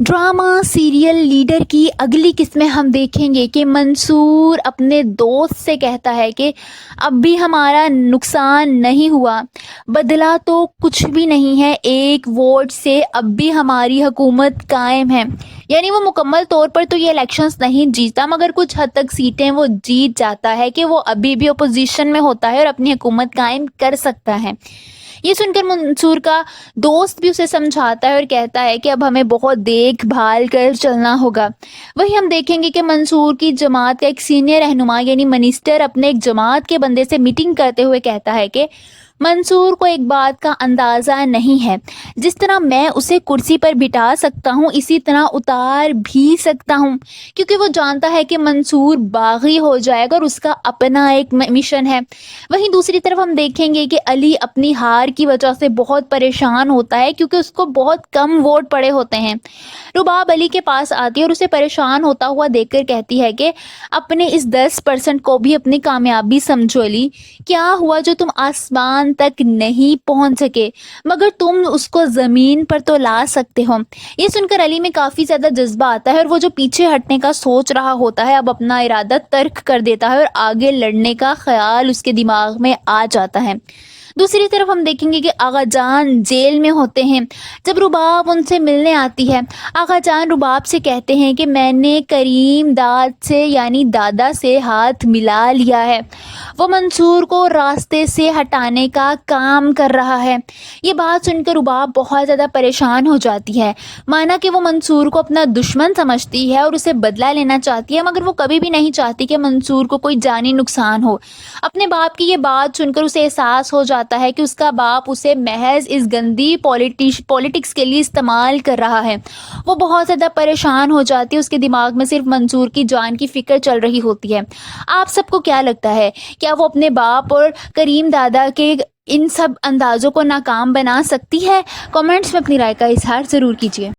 Drama serial leader کی اگلی قسمیں ہم دیکھیں گے کہ منصور اپنے دوست سے کہتا ہے کہ اب بھی ہمارا نقصان نہیں ہوا، بدلا تو کچھ بھی نہیں ہے، ایک ووٹ سے اب بھی ہماری حکومت قائم ہے۔ یعنی وہ مکمل طور پر تو یہ الیکشنز نہیں جیتا، مگر کچھ حد تک سیٹیں وہ جیت جاتا ہے کہ وہ ابھی بھی اپوزیشن میں ہوتا ہے اور اپنی حکومت قائم کر سکتا ہے۔ یہ سن کر منصور کا دوست بھی اسے سمجھاتا ہے اور کہتا ہے کہ اب ہمیں بہت دیکھ بھال کر چلنا ہوگا۔ وہی ہم دیکھیں گے کہ منصور کی جماعت کا ایک سینئر رہنما یعنی منسٹر اپنے ایک جماعت کے بندے سے میٹنگ کرتے ہوئے کہتا ہے کہ منصور کو ایک بات کا اندازہ نہیں ہے، جس طرح میں اسے کرسی پر بٹھا سکتا ہوں اسی طرح اتار بھی سکتا ہوں، کیونکہ وہ جانتا ہے کہ منصور باغی ہو جائے گا اور اس کا اپنا ایک مشن ہے۔ وہیں دوسری طرف ہم دیکھیں گے کہ علی اپنی ہار کی وجہ سے بہت پریشان ہوتا ہے کیونکہ اس کو بہت کم ووٹ پڑے ہوتے ہیں۔ رباب علی کے پاس آتی ہے اور اسے پریشان ہوتا ہوا دیکھ کر کہتی ہے کہ اپنے اس 10% کو بھی اپنی کامیابی سمجھو علی، کیا ہوا جو تم آسمان تک نہیں پہنچ سکے مگر تم اس کو زمین پر تو لا سکتے ہو۔ یہ سن کر علی میں کافی زیادہ جذبہ آتا ہے اور وہ جو پیچھے ہٹنے کا سوچ رہا ہوتا ہے اب اپنا ارادہ ترک کر دیتا ہے اور آگے لڑنے کا خیال اس کے دماغ میں آ جاتا ہے۔ دوسری طرف ہم دیکھیں گے کہ آغا جان جیل میں ہوتے ہیں۔ جب رباب ان سے ملنے آتی ہے، آغا جان رباب سے کہتے ہیں کہ میں نے کریم داد سے یعنی دادا سے ہاتھ ملا لیا ہے، وہ منصور کو راستے سے ہٹانے کا کام کر رہا ہے۔ یہ بات سن کر رباب بہت زیادہ پریشان ہو جاتی ہے، مانا کہ وہ منصور کو اپنا دشمن سمجھتی ہے اور اسے بدلہ لینا چاہتی ہے، مگر وہ کبھی بھی نہیں چاہتی کہ منصور کو کوئی جانی نقصان ہو۔ اپنے باپ کی یہ بات سن کر اسے احساس ہو جاتا ہے کہ اس کا باپ اسے محض اس گندی پولیٹکس کے لیے استعمال کر رہا ہے۔ وہ بہت زیادہ پریشان ہو جاتی ہے، اس کے دماغ میں صرف منصور کی جان کی فکر چل رہی ہوتی ہے۔ آپ سب کو کیا لگتا ہے، کیا وہ اپنے باپ اور کریم دادا کے ان سب اندازوں کو ناکام بنا سکتی ہے؟ کامنٹس میں اپنی رائے کا اظہار ضرور کیجیے۔